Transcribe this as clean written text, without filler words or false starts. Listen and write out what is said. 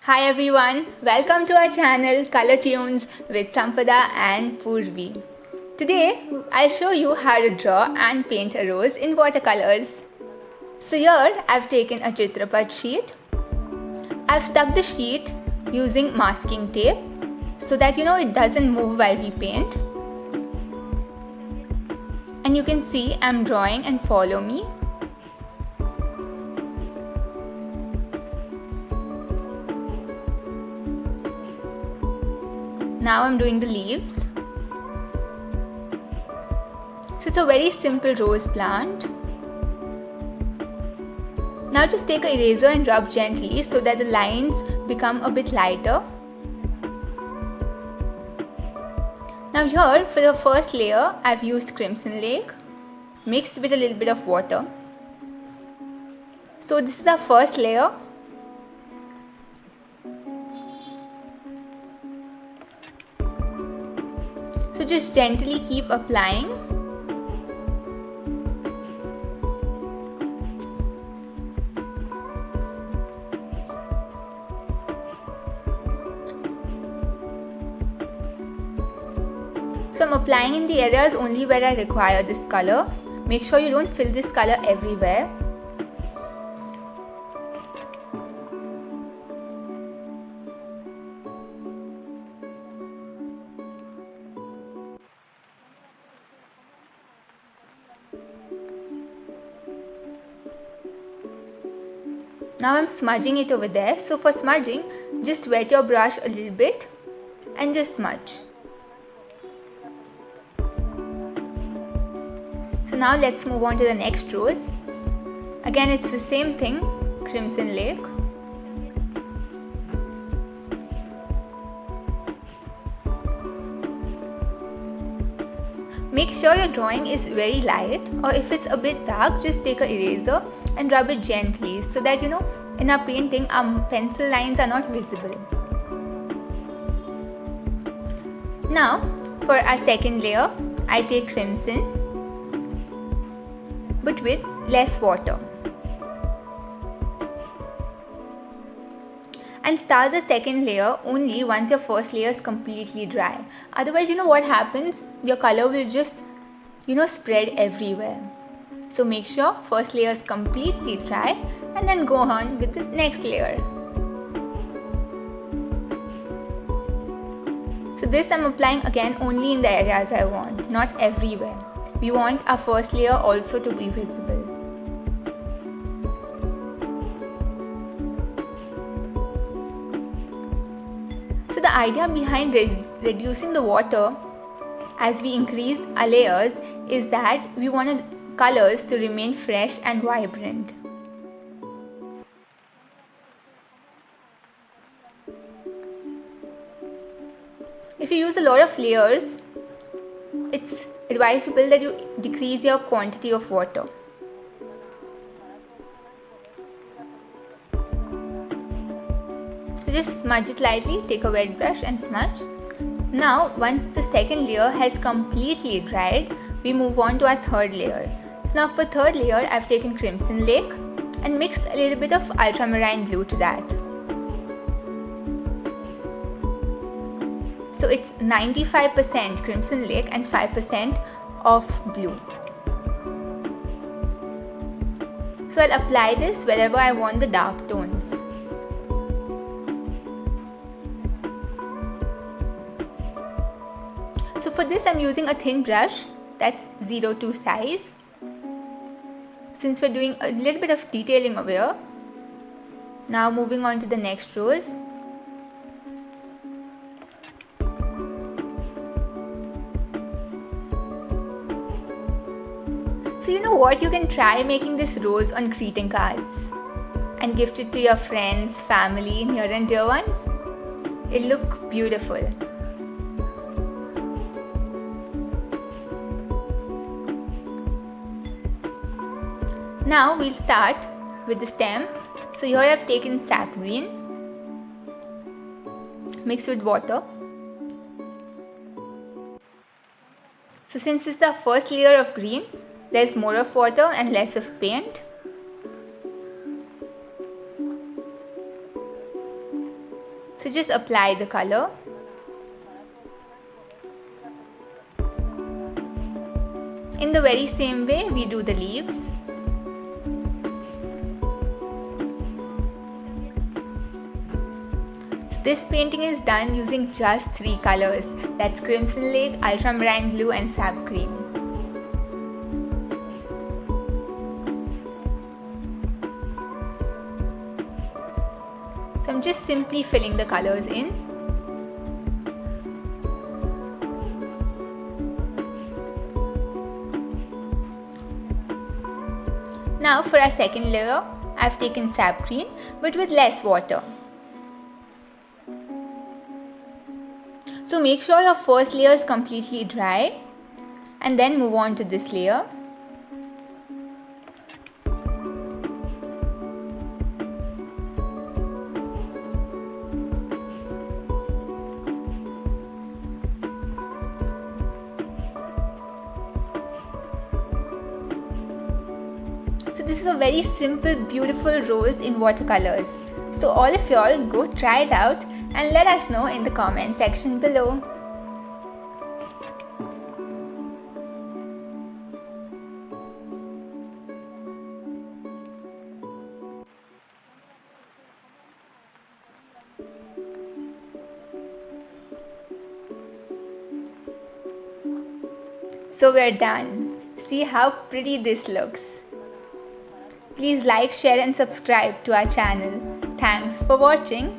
Hi everyone, welcome to our channel Color Tunes with Sampada and Purvi. Today I'll show you how to draw and paint a rose in watercolors. So here I've taken a Chitrapat sheet. I've stuck the sheet using masking tape so that it doesn't move while we paint. And you can see I'm drawing and follow me. Now I'm doing the leaves. So it's a very simple rose plant. Now just take an eraser and rub gently so that the lines become a bit lighter. Now here for the first layer I've used Crimson Lake mixed with a little bit of water. So this is our first layer. So just gently keep applying. So I'm applying in the areas only where I require this color. Make sure you don't fill this color everywhere. Now I'm smudging it over there. So for smudging, just wet your brush a little bit and just smudge. So now let's move on to the next rose. Again, it's the same thing, Crimson Lake. Make sure your drawing is very light, or if it's a bit dark, just take an eraser and rub it gently so that in our painting our pencil lines are not visible. Now for our second layer, I take crimson but with less water. And start the second layer only once your first layer is completely dry. Otherwise, what happens? Your color will just, spread everywhere. So make sure first layer is completely dry and then go on with the next layer. So this I'm applying again only in the areas I want, not everywhere. We want our first layer also to be visible. So the idea behind reducing the water as we increase our layers is that we want colors to remain fresh and vibrant. If you use a lot of layers, it's advisable that you decrease your quantity of water. So just smudge it lightly, take a wet brush and smudge. Now once the second layer has completely dried, we move on to our third layer. So now for third layer, I've taken Crimson Lake and mixed a little bit of Ultramarine blue to that. So it's 95% Crimson Lake and 5% of blue. So I'll apply this wherever I want the dark tones. So for this I'm using a thin brush that's 02 size. Since we're doing a little bit of detailing over here. Now moving on to the next rose. So you know what, you can try making this rose on greeting cards and gift it to your friends, family, near and dear ones. It'll look beautiful. Now we'll start with the stem. So here I've taken sap green mixed with water. So since this is our first layer of green, there's more of water and less of paint. So just apply the color. In the very same way we do the leaves. So this painting is done using just 3 colors, that's Crimson Lake, Ultramarine Blue and Sap Green. So I'm just simply filling the colors in. Now for our second layer, I've taken sap green but with less water. So make sure your first layer is completely dry and then move on to this layer. So this is a very simple, beautiful rose in watercolors. So all of y'all go try it out and let us know in the comment section below. So we're done. See how pretty this looks. Please like, share and subscribe to our channel. Thanks for watching.